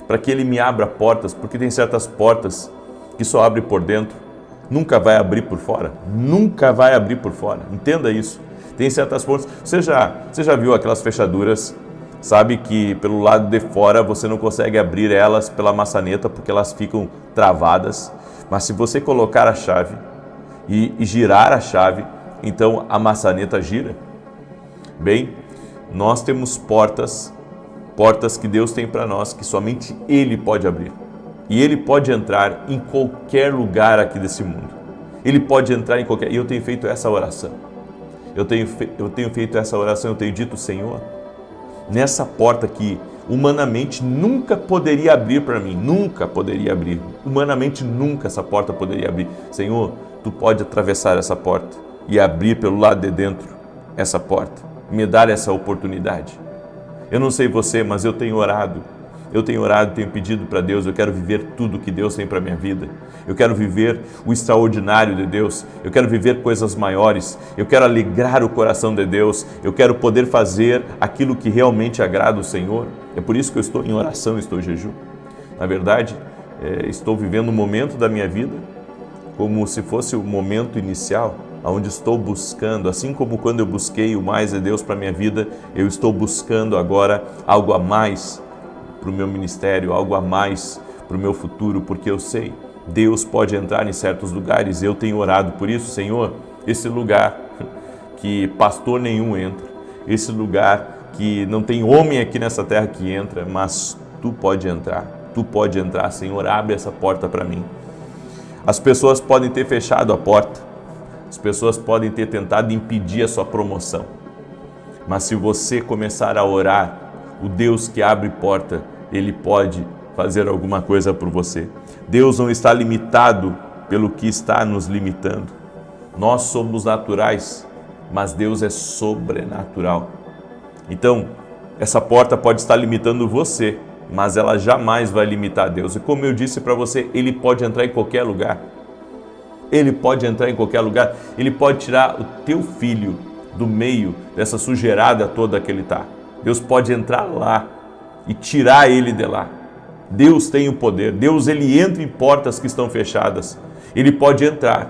para que Ele me abra portas, porque tem certas portas que só abre por dentro, nunca vai abrir por fora, nunca vai abrir por fora, entenda isso. Tem certas portas, você já viu aquelas fechaduras, sabe que pelo lado de fora você não consegue abrir elas pela maçaneta, porque elas ficam travadas, mas se você colocar a chave e girar a chave, então a maçaneta gira. Bem, nós temos portas que Deus tem para nós, que somente Ele pode abrir. E Ele pode entrar em qualquer lugar aqui desse mundo. Ele pode entrar em qualquer... E eu tenho feito essa oração. Eu tenho feito essa oração, eu tenho dito, Senhor, nessa porta que humanamente nunca poderia abrir para mim, nunca poderia abrir. Humanamente nunca essa porta poderia abrir. Senhor, Tu pode atravessar essa porta e abrir pelo lado de dentro essa porta. Me dar essa oportunidade. Eu não sei você, mas eu tenho orado, tenho pedido para Deus, eu quero viver tudo que Deus tem para a minha vida. Eu quero viver o extraordinário de Deus, eu quero viver coisas maiores, eu quero alegrar o coração de Deus, eu quero poder fazer aquilo que realmente agrada o Senhor. É por isso que eu estou em oração, estou em jejum. Na verdade, estou vivendo um momento da minha vida como se fosse o momento inicial, onde estou buscando, assim como quando eu busquei o mais de Deus para a minha vida, eu estou buscando agora algo a mais para o meu ministério, algo a mais para o meu futuro, porque eu sei, Deus pode entrar em certos lugares. Eu tenho orado por isso, Senhor, esse lugar que pastor nenhum entra, esse lugar que não tem homem aqui nessa terra que entra, mas Tu pode entrar, Senhor, abre essa porta para mim. As pessoas podem ter fechado a porta, as pessoas podem ter tentado impedir a sua promoção, mas se você começar a orar, o Deus que abre porta, Ele pode fazer alguma coisa por você. Deus não está limitado pelo que está nos limitando. Nós somos naturais, mas Deus é sobrenatural. Então, essa porta pode estar limitando você, mas ela jamais vai limitar Deus. E como eu disse para você, Ele pode entrar em qualquer lugar. Ele pode entrar em qualquer lugar. Ele pode tirar o teu filho do meio dessa sujeirada toda que ele está. Deus pode entrar lá e tirar ele de lá. Deus tem o poder. Deus, Ele entra em portas que estão fechadas. Ele pode entrar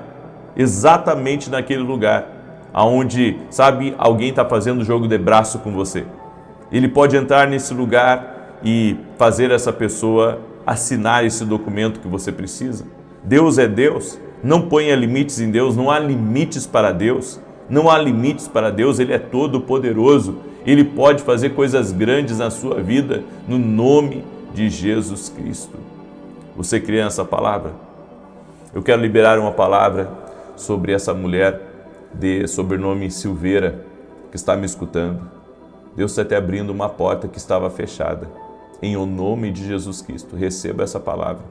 exatamente naquele lugar onde, sabe, alguém está fazendo jogo de braço com você. Ele pode entrar nesse lugar e fazer essa pessoa assinar esse documento que você precisa. Deus é Deus. Não ponha limites em Deus. Não há limites para Deus. Não há limites para Deus. Ele é todo poderoso. Ele pode fazer coisas grandes na sua vida no nome de Jesus Cristo. Você crê nessa palavra? Eu quero liberar uma palavra sobre essa mulher de sobrenome Silveira que está me escutando. Deus está até abrindo uma porta que estava fechada. Em o nome de Jesus Cristo, receba essa palavra.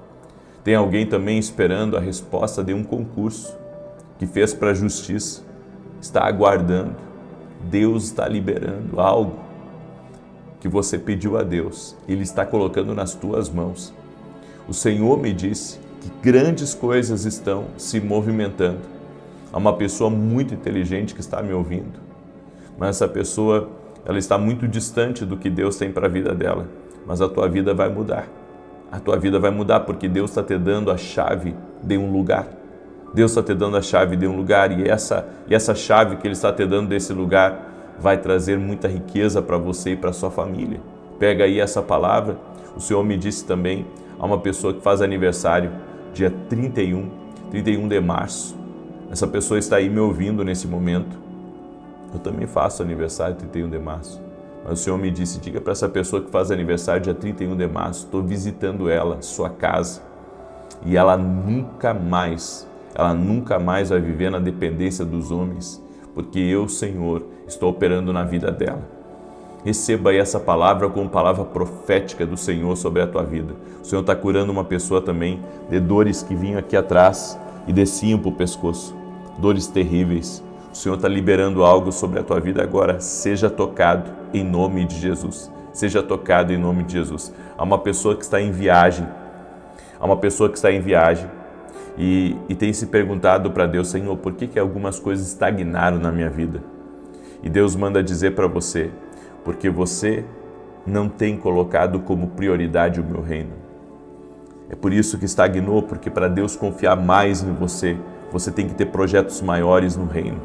Tem alguém também esperando a resposta de um concurso que fez para a justiça. Está aguardando. Deus está liberando algo que você pediu a Deus. Ele está colocando nas tuas mãos. O Senhor me disse que grandes coisas estão se movimentando. Há uma pessoa muito inteligente que está me ouvindo, mas essa pessoa, ela está muito distante do que Deus tem para a vida dela. Mas a tua vida vai mudar. A tua vida vai mudar porque Deus está te dando a chave de um lugar. Deus está te dando a chave de um lugar e essa chave que Ele está te dando desse lugar vai trazer muita riqueza para você e para a sua família. Pega aí essa palavra. O Senhor me disse também a uma pessoa que faz aniversário dia 31 de março. Essa pessoa está aí me ouvindo nesse momento. Eu também faço aniversário 31 de março. Mas o Senhor me disse, diga para essa pessoa que faz aniversário dia 31 de março, estou visitando ela, sua casa, e ela nunca mais vai viver na dependência dos homens, porque eu, Senhor, estou operando na vida dela. Receba aí essa palavra como palavra profética do Senhor sobre a tua vida. O Senhor está curando uma pessoa também de dores que vinham aqui atrás e desciam para o pescoço, dores terríveis. O Senhor está liberando algo sobre a tua vida agora. Seja tocado em nome de Jesus. Seja tocado em nome de Jesus. Há uma pessoa que está em viagem. E tem se perguntado para Deus, Senhor, por que algumas coisas estagnaram na minha vida? E Deus manda dizer para você, porque você não tem colocado como prioridade o meu reino. É por isso que estagnou, porque para Deus confiar mais em você, você tem que ter projetos maiores no reino.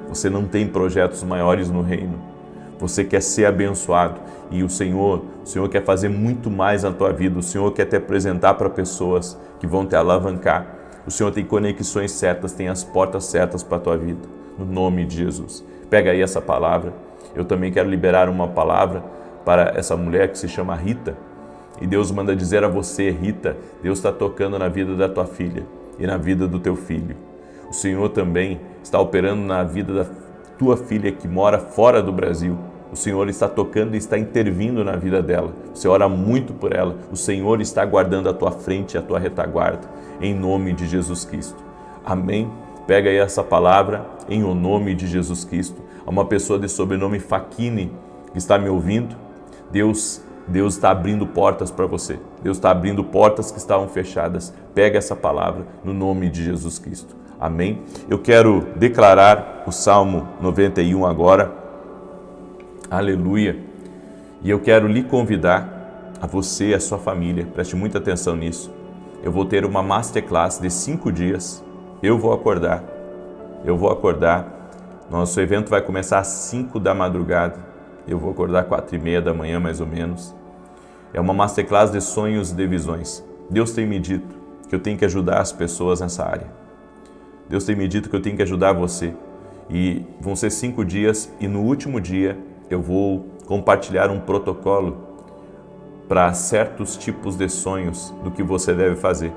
Você não tem projetos maiores no reino. Você quer ser abençoado e o Senhor quer fazer muito mais na tua vida. O Senhor quer te apresentar para pessoas que vão te alavancar. O Senhor tem conexões certas, tem as portas certas para a tua vida. No nome de Jesus. Pega aí essa palavra. Eu também quero liberar uma palavra para essa mulher que se chama Rita. E Deus manda dizer a você, Rita, Deus está tocando na vida da tua filha e na vida do teu filho. O Senhor também está operando na vida da tua filha que mora fora do Brasil. O Senhor está tocando e está intervindo na vida dela. Você ora muito por ela. O Senhor está guardando a tua frente e a tua retaguarda. Em nome de Jesus Cristo. Amém? Pega aí essa palavra em o nome de Jesus Cristo. Há uma pessoa de sobrenome Facchini que está me ouvindo. Deus está abrindo portas para você. Deus está abrindo portas que estavam fechadas. Pega essa palavra no nome de Jesus Cristo. Amém? Eu quero declarar o Salmo 91 agora. Aleluia. E eu quero lhe convidar, a você e a sua família, preste muita atenção nisso. Eu vou ter uma masterclass de 5 dias. Eu vou acordar. Nosso evento vai começar às 5 da madrugada. Eu vou acordar 4:30 da manhã, mais ou menos. É uma masterclass de sonhos e de visões. Deus tem me dito que eu tenho que ajudar as pessoas nessa área. Deus tem me dito que eu tenho que ajudar você. E vão ser 5 dias e no último dia eu vou compartilhar um protocolo para certos tipos de sonhos do que você deve fazer.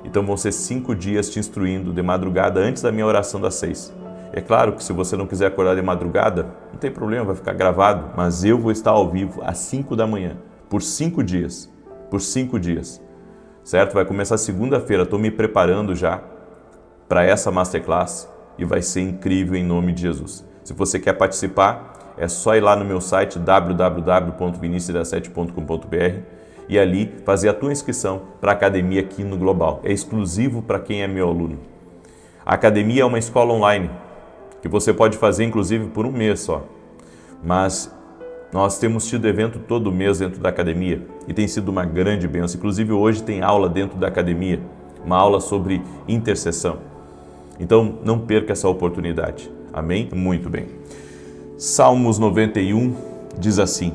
Então vão ser 5 dias te instruindo de madrugada antes da minha oração das 6. É claro que se você não quiser acordar de madrugada, não tem problema, vai ficar gravado, mas eu vou estar ao vivo às 5 da manhã, por 5 dias, certo? Vai começar segunda-feira, estou me preparando já para essa masterclass e vai ser incrível em nome de Jesus. Se você quer participar, é só ir lá no meu site www.vinicius17.com.br e ali fazer a tua inscrição para a academia aqui no Global. É exclusivo para quem é meu aluno. A academia é uma escola online que você pode fazer inclusive por um mês só. Mas nós temos tido evento todo mês dentro da academia e tem sido uma grande bênção. Inclusive hoje tem aula dentro da academia, uma aula sobre intercessão. Então não perca essa oportunidade. Amém? Muito bem. Salmos 91 diz assim.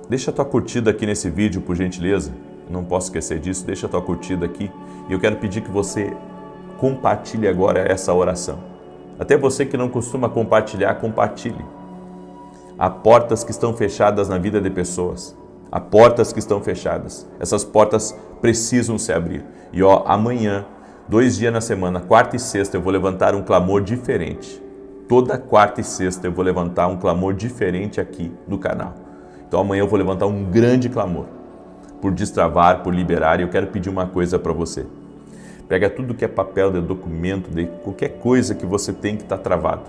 Deixa a tua curtida aqui nesse vídeo, por gentileza. Não posso esquecer disso. Deixa a tua curtida aqui. E eu quero pedir que você compartilhe agora essa oração. Até você que não costuma compartilhar, compartilhe. Há portas que estão fechadas na vida de pessoas. Há portas que estão fechadas. Essas portas precisam se abrir. E amanhã, 2 dias na semana, quarta e sexta, eu vou levantar um clamor diferente. Toda quarta e sexta eu vou levantar um clamor diferente aqui no canal. Então amanhã eu vou levantar um grande clamor por destravar, por liberar. E eu quero pedir uma coisa para você. Pega tudo que é papel, de documento, de qualquer coisa que você tem que estar travado.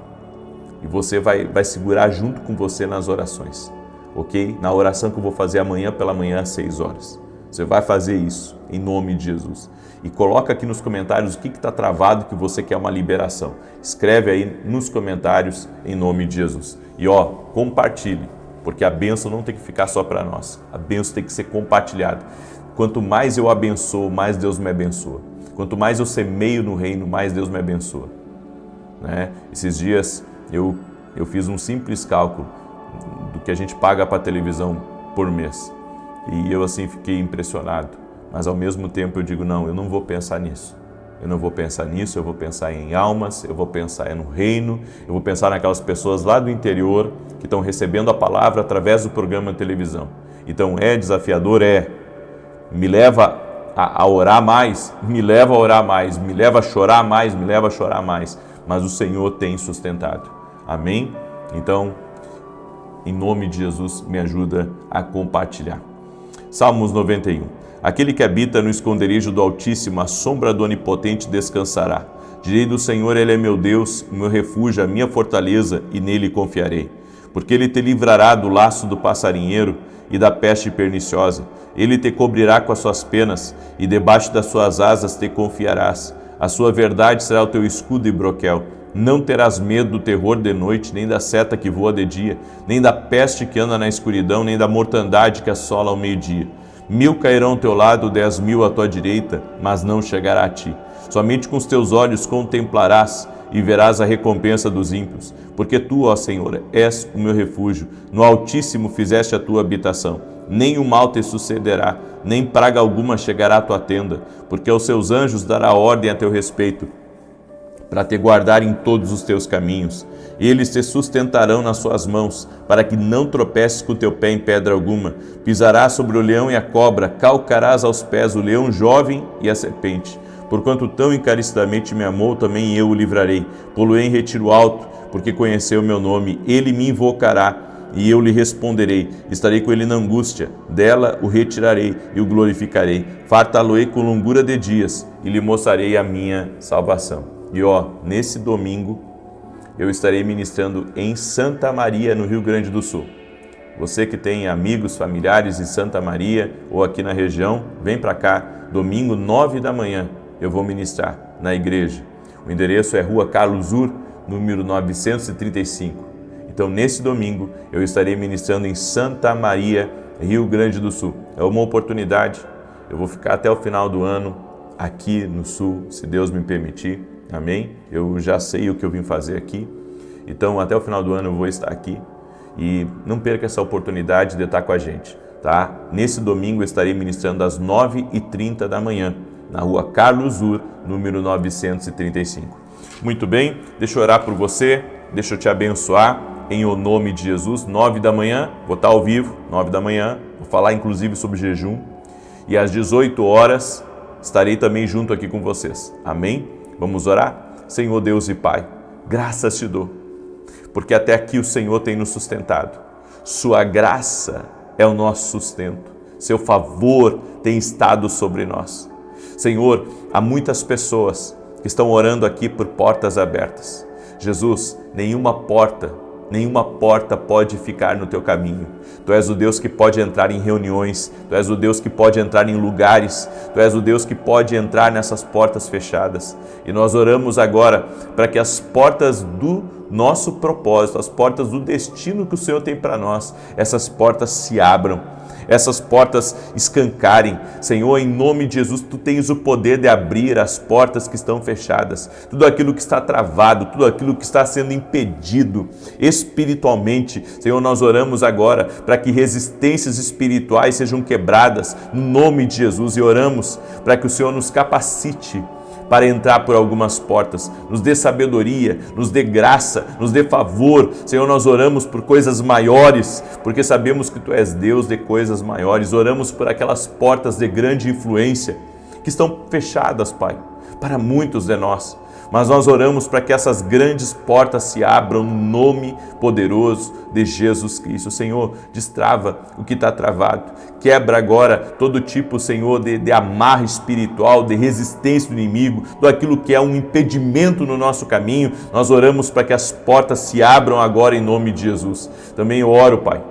E você vai segurar junto com você nas orações. Ok? Na oração que eu vou fazer amanhã pela manhã às 6 horas. Você vai fazer isso em nome de Jesus. E coloca aqui nos comentários o que está travado que você quer uma liberação. Escreve aí nos comentários em nome de Jesus. E compartilhe, porque a bênção não tem que ficar só para nós. A bênção tem que ser compartilhada. Quanto mais eu abençoo, mais Deus me abençoa. Quanto mais eu semeio no reino, mais Deus me abençoa. Né? Esses dias eu fiz um simples cálculo do que a gente paga para a televisão por mês. E eu assim fiquei impressionado. Mas ao mesmo tempo eu digo, não, eu não vou pensar nisso. Eu não vou pensar nisso, eu vou pensar em almas, eu vou pensar no reino, eu vou pensar naquelas pessoas lá do interior que estão recebendo a palavra através do programa de televisão. Então é desafiador, me leva a orar mais, me leva a orar mais, me leva a chorar mais, me leva a chorar mais. Mas o Senhor tem sustentado. Amém? Então, em nome de Jesus, me ajuda a compartilhar. Salmos 91. Aquele que habita no esconderijo do Altíssimo, à sombra do Onipotente descansará. Direi do Senhor, Ele é meu Deus, o meu refúgio, a minha fortaleza, e nele confiarei. Porque Ele te livrará do laço do passarinheiro e da peste perniciosa. Ele te cobrirá com as suas penas, e debaixo das suas asas te confiarás. A sua verdade será o teu escudo e broquel. Não terás medo do terror de noite, nem da seta que voa de dia, nem da peste que anda na escuridão, nem da mortandade que assola ao meio-dia. 1000 cairão ao teu lado, 10.000 à tua direita, mas não chegará a ti. Somente com os teus olhos contemplarás e verás a recompensa dos ímpios. Porque tu, ó Senhor, és o meu refúgio, no Altíssimo fizeste a tua habitação. Nem o mal te sucederá, nem praga alguma chegará à tua tenda, porque aos seus anjos dará ordem a teu respeito, para te guardar em todos os teus caminhos. Eles te sustentarão nas suas mãos, para que não tropeces com o teu pé em pedra alguma. Pisarás sobre o leão e a cobra, calcarás aos pés o leão jovem e a serpente. Porquanto tão encarecidamente me amou, também eu o livrarei. Pô-lo-ei em retiro alto, porque conheceu o meu nome. Ele me invocará, e eu lhe responderei. Estarei com ele na angústia, dela o retirarei e o glorificarei. Fartá-lo-ei com longura de dias, e lhe mostrarei a minha salvação. E nesse domingo, eu estarei ministrando em Santa Maria, no Rio Grande do Sul. Você que tem amigos, familiares em Santa Maria ou aqui na região, vem para cá, domingo 9 da manhã, eu vou ministrar na igreja. O endereço é Rua Carlos Ur, número 935. Então, nesse domingo, eu estarei ministrando em Santa Maria, Rio Grande do Sul. É uma oportunidade, eu vou ficar até o final do ano aqui no Sul, se Deus me permitir. Amém? Eu já sei o que eu vim fazer aqui, então até o final do ano eu vou estar aqui e não perca essa oportunidade de estar com a gente, tá? Nesse domingo eu estarei ministrando às 9h30 da manhã, na Rua Carlos Ur, número 935. Muito bem, deixa eu orar por você, deixa eu te abençoar, em o nome de Jesus. 9 da manhã, vou estar ao vivo, 9 da manhã, vou falar inclusive sobre jejum, e às 18 horas estarei também junto aqui com vocês. Amém? Vamos orar? Senhor Deus e Pai, graças te dou, porque até aqui o Senhor tem nos sustentado. Sua graça é o nosso sustento. Seu favor tem estado sobre nós. Senhor, há muitas pessoas que estão orando aqui por portas abertas. Jesus, nenhuma porta pode ficar no teu caminho. Tu és o Deus que pode entrar em reuniões, Tu és o Deus que pode entrar em lugares, Tu és o Deus que pode entrar nessas portas fechadas. E nós oramos agora para que as portas do nosso propósito, as portas do destino que o Senhor tem para nós, essas portas se abram. Essas portas escancarem. Senhor, em nome de Jesus, Tu tens o poder de abrir as portas que estão fechadas. Tudo aquilo que está travado, tudo aquilo que está sendo impedido espiritualmente. Senhor, nós oramos agora para que resistências espirituais sejam quebradas no nome de Jesus e oramos para que o Senhor nos capacite para entrar por algumas portas, nos dê sabedoria, nos dê graça, nos dê favor. Senhor, nós oramos por coisas maiores, porque sabemos que Tu és Deus de coisas maiores. Oramos por aquelas portas de grande influência que estão fechadas, Pai, para muitos de nós. Mas nós oramos para que essas grandes portas se abram no nome poderoso de Jesus Cristo. Senhor, destrava o que está travado. Quebra agora todo tipo, Senhor, de amarra espiritual, de resistência do inimigo, do aquilo que é um impedimento no nosso caminho. Nós oramos para que as portas se abram agora em nome de Jesus. Também eu oro, Pai,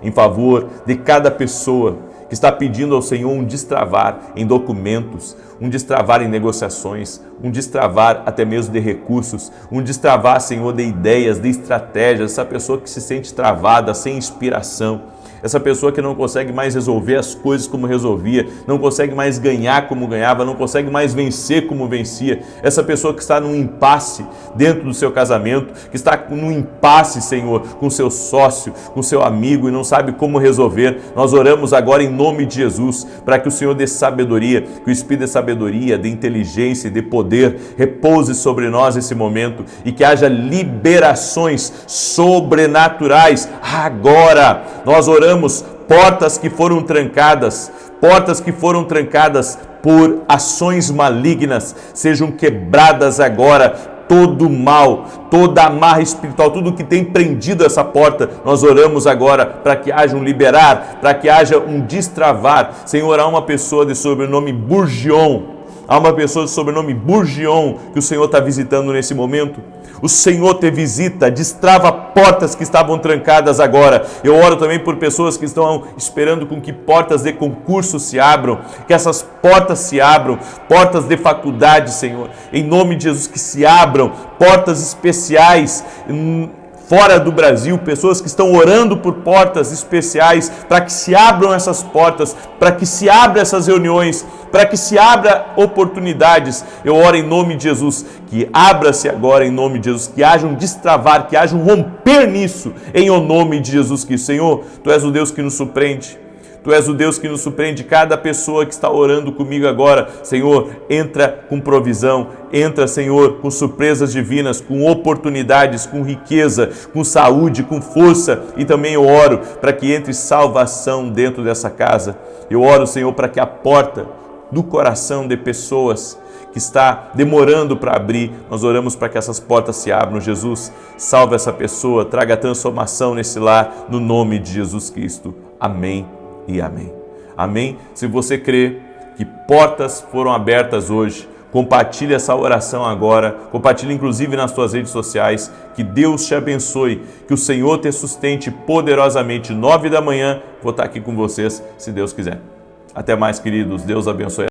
em favor de cada pessoa que está pedindo ao Senhor um destravar em documentos, um destravar em negociações, um destravar até mesmo de recursos, um destravar, Senhor, de ideias, de estratégias, essa pessoa que se sente travada, sem inspiração, essa pessoa que não consegue mais resolver as coisas como resolvia, não consegue mais ganhar como ganhava, não consegue mais vencer como vencia, essa pessoa que está num impasse dentro do seu casamento, que está num impasse, Senhor, com seu sócio, com seu amigo e não sabe como resolver. Nós oramos agora em nome de Jesus para que o Senhor dê sabedoria, que o Espírito de sabedoria, de inteligência e de poder repouse sobre nós nesse momento e que haja liberações sobrenaturais agora. Nós oramos portas que foram trancadas por ações malignas, sejam quebradas agora. Todo mal, toda amarra espiritual, tudo que tem prendido essa porta, nós oramos agora para que haja um liberar, para que haja um destravar. Senhor, há uma pessoa de sobrenome Bourgion, que o Senhor está visitando nesse momento. O Senhor te visita, destrava portas que estavam trancadas agora. Eu oro também por pessoas que estão esperando com que portas de concurso se abram, que essas portas se abram, portas de faculdade, Senhor, em nome de Jesus, que se abram, portas especiais fora do Brasil, pessoas que estão orando por portas especiais, para que se abram essas portas, para que se abram essas reuniões, para que se abram oportunidades. Eu oro em nome de Jesus, que abra-se agora em nome de Jesus, que haja um destravar, que haja um romper nisso, em o nome de Jesus Cristo. Senhor, Tu és o Deus que nos surpreende. Tu és o Deus que nos surpreende. Cada pessoa que está orando comigo agora, Senhor, entra com provisão, entra, Senhor, com surpresas divinas, com oportunidades, com riqueza, com saúde, com força. E também eu oro para que entre salvação dentro dessa casa. Eu oro, Senhor, para que a porta do coração de pessoas que está demorando para abrir, nós oramos para que essas portas se abram. Jesus, salve essa pessoa, traga transformação nesse lar, no nome de Jesus Cristo. Amém e amém. Amém? Se você crê que portas foram abertas hoje, compartilhe essa oração agora, compartilhe inclusive nas suas redes sociais. Que Deus te abençoe, que o Senhor te sustente poderosamente. 9 da manhã, vou estar aqui com vocês, se Deus quiser. Até mais, queridos. Deus abençoe.